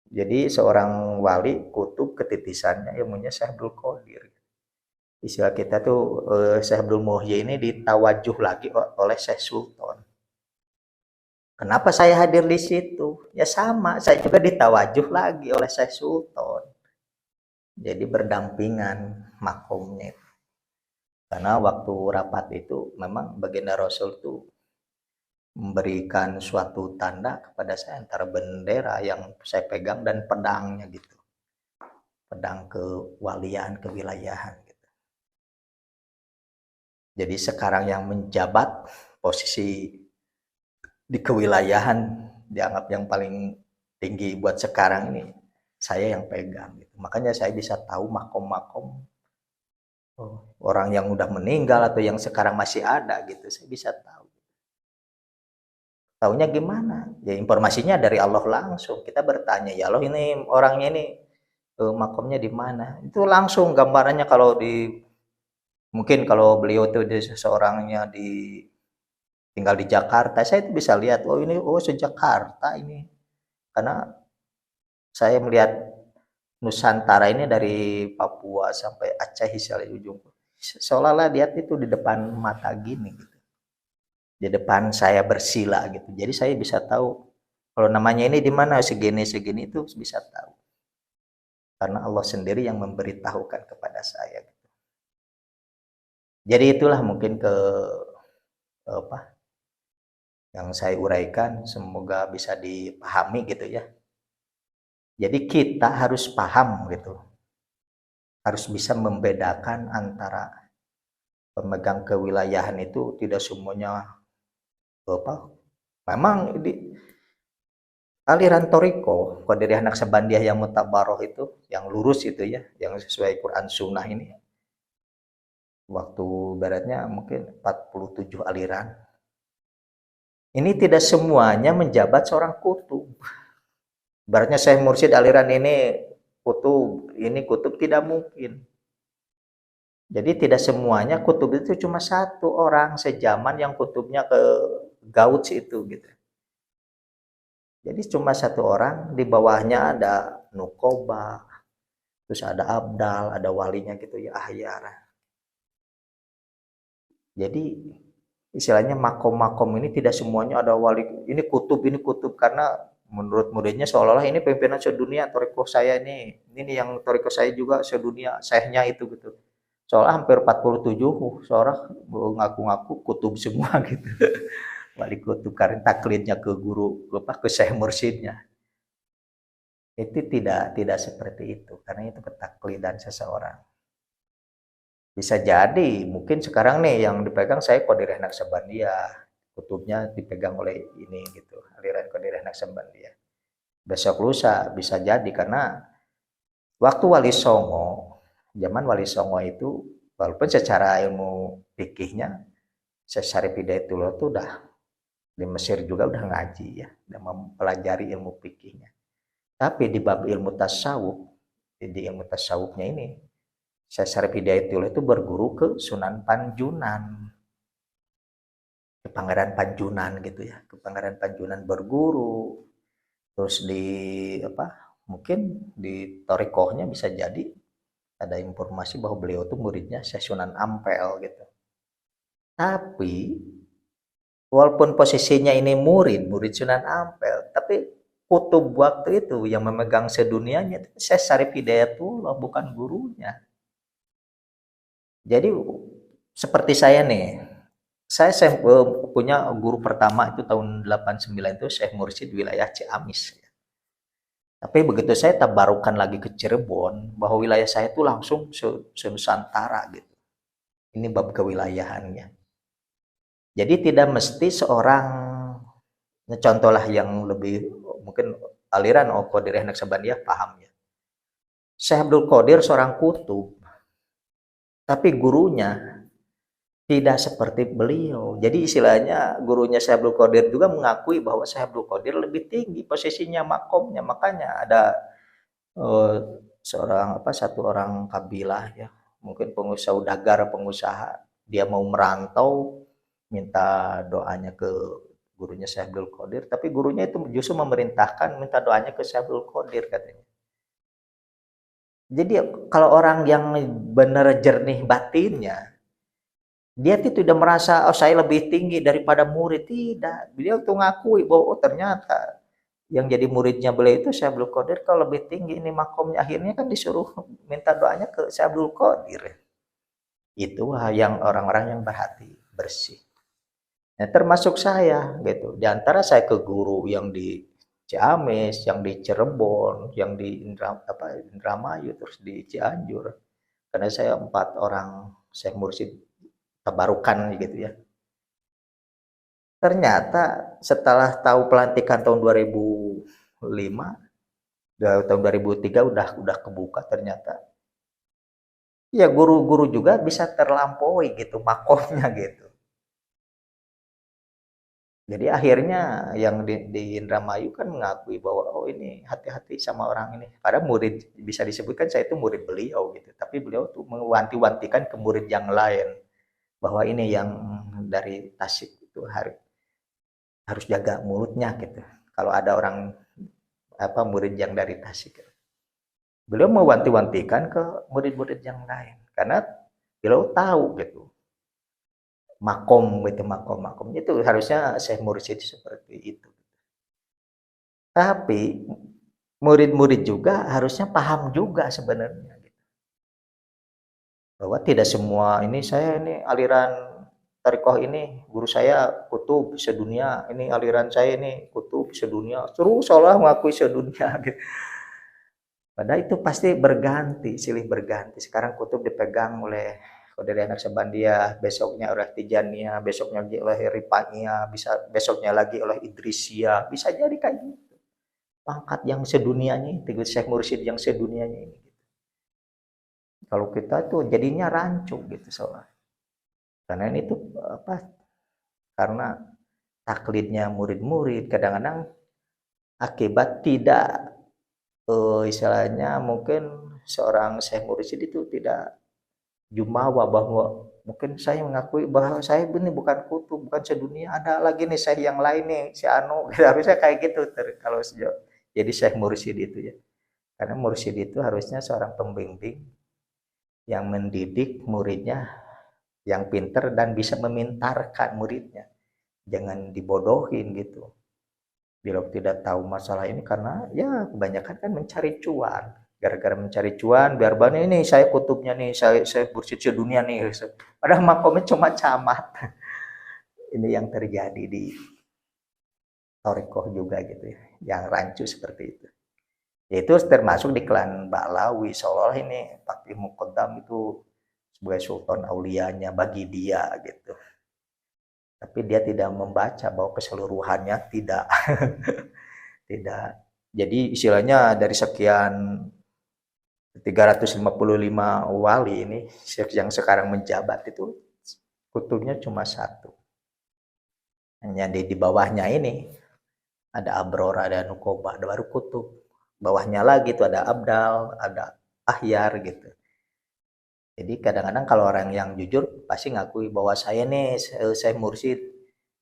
Jadi seorang wali kutub ketitisannya ilmunya Syekh Abdul Qadir. Istilah kita tuh Syekh Abdul Muhyi ini ditawajuh lagi oleh Syekh Sultan. Kenapa saya hadir di situ? Ya sama, saya juga ditawajuh lagi oleh Syekh Sultan. Jadi berdampingan makomnya. Karena waktu rapat itu memang baginda Rasul itu memberikan suatu tanda kepada saya antara bendera yang saya pegang dan pedangnya gitu. Pedang kewalian, kewilayahan gitu. Jadi sekarang yang menjabat posisi di kewilayahan dianggap yang paling tinggi buat sekarang ini saya yang pegang gitu. Makanya saya bisa tahu makom-makom orang yang udah meninggal atau yang sekarang masih ada gitu, saya bisa tahu. Taunya gimana? Ya informasinya dari Allah langsung. Kita bertanya, ya Allah ini orangnya ini makomnya di mana? Itu langsung gambarannya kalau di mungkin kalau beliau itu seorangnya di tinggal di Jakarta, saya itu bisa lihat, oh ini se-Jakarta ini. Karena saya melihat Nusantara ini dari Papua sampai Aceh istilahnya ujung. Seolah-olah lihat itu di depan mata gini gitu. Di depan saya bersila gitu. Jadi saya bisa tahu kalau namanya ini di mana segini itu bisa tahu. Karena Allah sendiri yang memberitahukan kepada saya gitu. Jadi itulah mungkin yang saya uraikan, semoga bisa dipahami gitu ya. Jadi kita harus paham gitu. Harus bisa membedakan antara pemegang kewilayahan itu tidak semuanya memang di aliran Toriko, Qadiriyah Naqsabandiyah yang mutabaroh itu, yang lurus itu ya, yang sesuai Quran Sunnah ini. Waktu baratnya mungkin 47 aliran. Ini tidak semuanya menjabat seorang kutub. Baratnya Syekh Mursyid aliran ini kutub tidak mungkin. Jadi tidak semuanya kutub itu cuma satu orang sejaman yang kutubnya ke Gauts itu gitu. Jadi cuma satu orang, di bawahnya ada Nukoba, terus ada Abdal, ada walinya gitu ya, Ahyar. Jadi istilahnya makom-makom ini tidak semuanya ada wali ini kutub karena menurut muridnya seolah-olah ini pimpinan sedunia toriko saya ini yang toriko saya juga sedunia syekhnya itu gitu soalnya hampir 47 seorang ngaku-ngaku kutub semua gitu wali kutub karena taklidnya ke guru apa ke syekh mursyidnya itu tidak seperti itu karena itu ketaklidan seseorang bisa jadi mungkin sekarang nih yang dipegang saya Qadiriyah Naksabandiyah kutubnya dipegang oleh ini gitu aliran Qadiriyah Naksabandiyah besok lusa bisa jadi karena waktu Wali Songo zaman Wali Songo itu walaupun secara ilmu fikihnya Syekh Syarif Hidayatullah itu udah di Mesir juga udah ngaji ya udah mempelajari ilmu fikihnya tapi di bab ilmu tasawuf di ilmu tasawufnya ini Syekh Syarif Hidayatullah itu berguru ke Sunan Panjunan ke Pangeran Panjunan gitu ya ke Pangeran Panjunan berguru terus di apa mungkin di torikohnya bisa jadi ada informasi bahwa beliau itu muridnya Syekh Sunan Ampel gitu tapi walaupun posisinya ini murid Sunan Ampel tapi kutub waktu itu yang memegang sedunianya itu Syekh Syarif Hidayatullah bukan gurunya jadi seperti saya nih saya punya guru pertama itu tahun 89 itu Syekh Mursyid wilayah Ciamis tapi begitu saya tabarukan lagi ke Cirebon bahwa wilayah saya itu langsung se-Nusantara gitu ini bab kewilayahannya jadi tidak mesti seorang contohlah yang lebih mungkin aliran Qadiriyah Naksabandiyah paham ya Syekh Abdul Qadir seorang kutub tapi gurunya tidak seperti beliau. Jadi istilahnya gurunya Syekh Abdul Qadir juga mengakui bahwa Syekh Abdul Qadir lebih tinggi posisinya makomnya. Makanya ada eh, satu orang kabilah ya, mungkin pengusaha saudagar pengusaha, dia mau merantau minta doanya ke gurunya Syekh Abdul Qadir, tapi gurunya itu justru memerintahkan minta doanya ke Syekh Abdul Qadir katanya. Jadi kalau orang yang benar jernih batinnya dia tidak merasa oh saya lebih tinggi daripada murid tidak beliau tuh ngakui bahwa oh ternyata yang jadi muridnya beliau itu Syekh Abdul Qadir kalau lebih tinggi ini makomnya akhirnya kan disuruh minta doanya ke Syekh Abdul Qadir itu yang orang-orang yang berhati bersih nah, termasuk saya gitu di antara saya ke guru yang di Ciamis yang di Cirebon yang di Indramayu terus di Cianjur karena saya 4 orang Syekh Mursyid tabarukan gitu ya. Ternyata setelah tahu pelantikan tahun 2005, tahun 2003 udah kebuka ternyata. Ya guru-guru juga bisa terlampaui gitu makomnya gitu. Jadi akhirnya yang di Indramayu kan mengakui bahwa oh ini hati-hati sama orang ini. Padahal murid bisa disebutkan saya itu murid beliau gitu. Tapi beliau tuh mewanti-wantikan ke murid yang lain bahwa ini yang dari Tasik itu harus jaga mulutnya gitu. Kalau ada orang murid yang dari Tasik. Beliau mewanti-wantikan ke murid-murid yang lain karena beliau tahu gitu. Makom itu harusnya Syekh Mursyid seperti itu. Tapi murid-murid juga harusnya paham juga sebenarnya gitu. Bahwa tidak semua saya ini aliran Tarikoh ini guru saya kutub sedunia ini aliran saya ini kutub sedunia terus seolah mengakui sedunia gitu. Padahal itu pasti berganti silih berganti sekarang kutub dipegang oleh Qadiriyah Naksabandiyah besoknya oleh Tijaniyah besoknya oleh Rifaiyah bisa besoknya lagi oleh Idrisiyah bisa jadi kayak gitu pangkat yang sedunianya itu Syekh Mursyid yang sedunianya ini gitu. Kalau kita tuh jadinya rancu gitu soalnya karena ini tuh karena taklidnya murid-murid kadang-kadang akibat tidak istilahnya mungkin seorang Syekh Mursyid itu tidak jumawa bahwa mungkin saya mengakui bahwa saya ini bukan kutub bukan sedunia ada lagi nih Syekh yang lain nih si Anu harusnya kayak gitu kalau jadi Syekh Mursyid itu ya karena Mursyid itu harusnya seorang pembimbing yang mendidik muridnya yang pinter dan bisa memintarkan muridnya. Jangan dibodohin gitu. Bila tidak tahu masalah ini karena ya kebanyakan kan mencari cuan. Gara-gara mencari cuan biar banyak ini saya kutubnya nih, saya bursit dunia nih. Padahal makomnya cuma camat. Ini yang terjadi di Torikoh juga gitu ya, yang rancu seperti itu. Yaitu termasuk di klan Ba'lawi, seolah ini Fakih Muqaddam itu sebagai sultan aulianya bagi dia gitu. Tapi dia tidak membaca bahwa keseluruhannya tidak. Tidak. Jadi istilahnya dari sekian 355 wali ini yang sekarang menjabat itu kutubnya cuma satu. Hanya di bawahnya ini ada Abror, ada Nukoba, ada baru kutub. Bawahnya lagi itu ada Abdal, ada Ahyar gitu. Jadi kadang-kadang kalau orang yang jujur pasti ngakui bahwa saya nih saya mursyid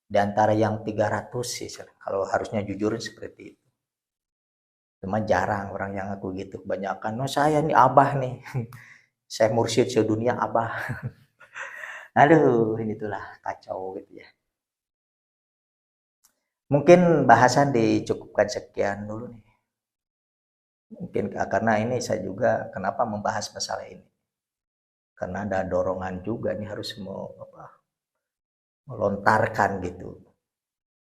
di antara yang 300 sih. Kalau harusnya jujur seperti itu. Cuma jarang orang yang ngaku gitu. Kebanyakan, oh saya nih abah nih. Saya mursyid sedunia abah. Aduh, ini itulah kacau gitu ya. Mungkin bahasan dicukupkan sekian dulu nih. Mungkin karena ini saya juga kenapa membahas masalah ini. Karena ada dorongan juga nih harus melontarkan gitu.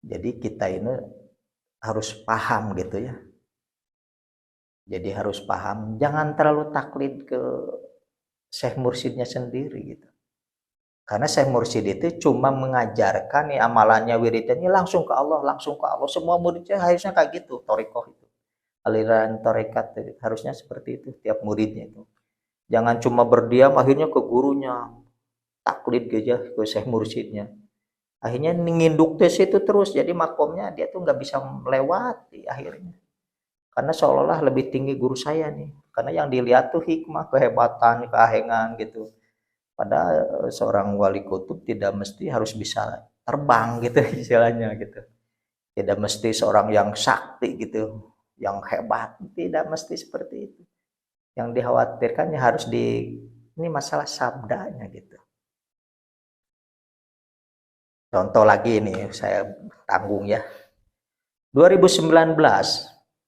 Jadi kita ini harus paham gitu ya. Jadi harus paham, jangan terlalu taklid ke Syekh Mursyidnya sendiri gitu. Karena Syekh Mursyid itu cuma mengajarkan nih amalannya wiridnya langsung ke Allah, langsung ke Allah. Semua muridnya harusnya kayak gitu, torikoh itu. Aliran torekat harusnya seperti itu tiap muridnya itu. Jangan cuma berdiam akhirnya ke gurunya, taklid aja ke Syekh Mursyidnya. Akhirnya nginduk tes itu terus, jadi makomnya dia tuh nggak bisa melewati akhirnya. Karena seolah-olah lebih tinggi guru saya nih. Karena yang dilihat tuh hikmah, kehebatan, keahengan gitu. Padahal seorang wali kutub tidak mesti harus bisa terbang gitu istilahnya gitu. Tidak mesti seorang yang sakti gitu, yang hebat, tidak mesti seperti itu. Yang dikhawatirkannya harus ini masalah sabdanya gitu. Contoh lagi nih, saya tanggung ya. 2019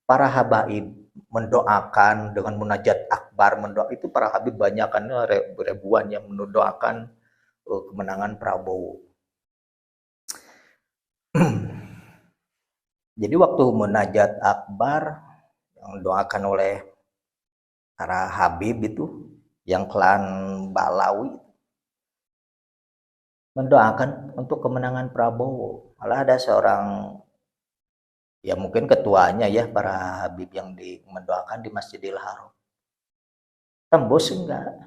para habaib mendoakan dengan munajat akbar, itu para habib banyak kan ribuan yang mendoakan kemenangan Prabowo. Jadi waktu munajat akbar yang doakan oleh para habib itu yang klan Ba'lawi mendoakan untuk kemenangan Prabowo. Malah ada seorang ya mungkin ketuanya ya para habib yang mendoakan di Masjidil Haram. Tembus enggak?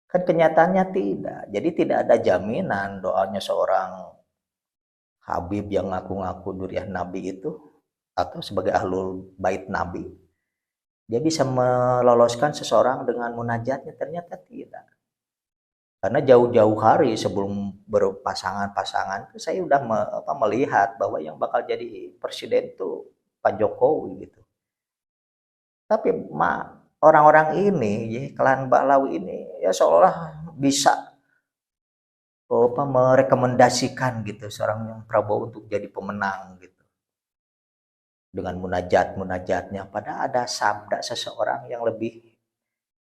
Kan kenyataannya tidak. Jadi tidak ada jaminan doanya seorang habib yang ngaku-ngaku duriah Nabi itu atau sebagai ahlul bait Nabi. Dia bisa meloloskan seseorang dengan munajatnya, ternyata tidak. Karena jauh-jauh hari sebelum berpasangan-pasangan saya udah melihat bahwa yang bakal jadi presiden itu Pak Jokowi gitu. Tapi orang-orang ini ya, klan Ba'lawi ini ya seolah bisa merekomendasikan gitu seorang yang Prabowo untuk jadi pemenang gitu. Dengan munajatnya, padahal ada sabda seseorang yang lebih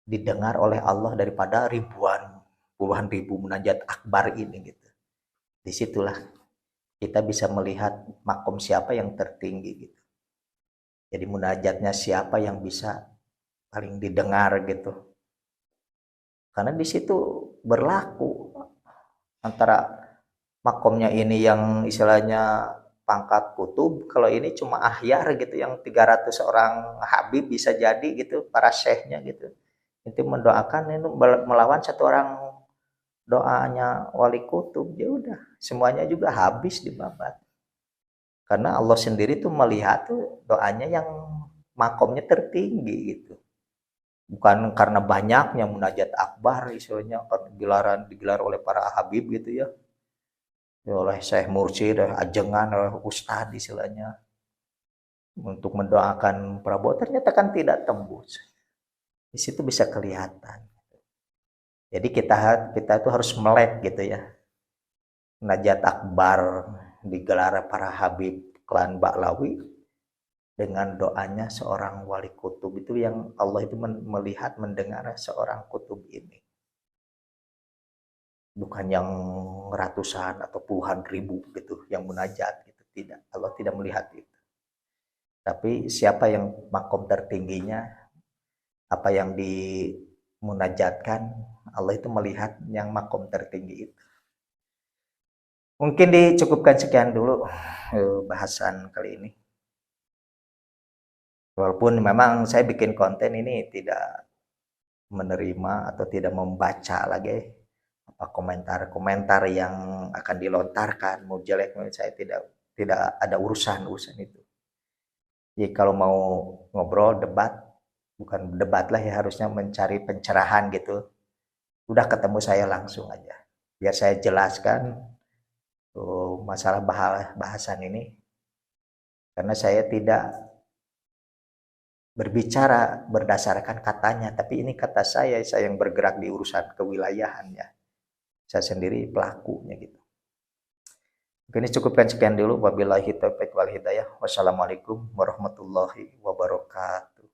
didengar oleh Allah daripada puluhan ribu munajat akbar ini gitu. Disitulah kita bisa melihat makom siapa yang tertinggi gitu. Jadi munajatnya siapa yang bisa paling didengar gitu. Karena di situ berlaku antara makomnya ini yang istilahnya pangkat kutub, kalau ini cuma ahyar gitu yang 300 orang habib bisa jadi gitu, para syekhnya gitu. Itu mendoakan itu melawan satu orang doanya wali kutub, ya udah semuanya juga habis dibabat. Karena Allah sendiri tuh melihat tuh doanya yang makomnya tertinggi gitu. Bukan karena banyaknya munajat akbar istilahnya digelar oleh para habib gitu ya. Oleh Syekh Mursyid, ajengan, oleh ustadz istilahnya. Untuk mendoakan Prabowo ternyata kan tidak tembus. Di situ bisa kelihatan. Jadi kita itu harus melek gitu ya. Najat akbar digelar para habib klan Baklawi dengan doanya seorang wali kutub itu, yang Allah itu melihat mendengar seorang kutub ini. Bukan yang ratusan atau puluhan ribu gitu yang munajat gitu, tidak. Allah tidak melihat itu. Tapi siapa yang makom tertingginya, apa yang dimunajatkan, Allah itu melihat yang makom tertinggi itu. Mungkin dicukupkan sekian dulu bahasan kali ini. Walaupun memang saya bikin konten ini tidak menerima atau tidak membaca lagi apa komentar-komentar yang akan dilontarkan, mau jelek menurut saya tidak ada urusan itu. Jadi kalau mau ngobrol debat, bukan debat lah ya, harusnya mencari pencerahan gitu. Udah ketemu saya langsung aja, biar saya jelaskan masalah bahasan ini, karena saya tidak berbicara berdasarkan katanya, tapi ini kata saya yang bergerak di urusan kewilayahannya. Saya sendiri pelakunya gitu. Mungkin ini cukupkan sekian dulu. Wabillahi taufiq wal hidayah. Wassalamualaikum warahmatullahi wabarakatuh.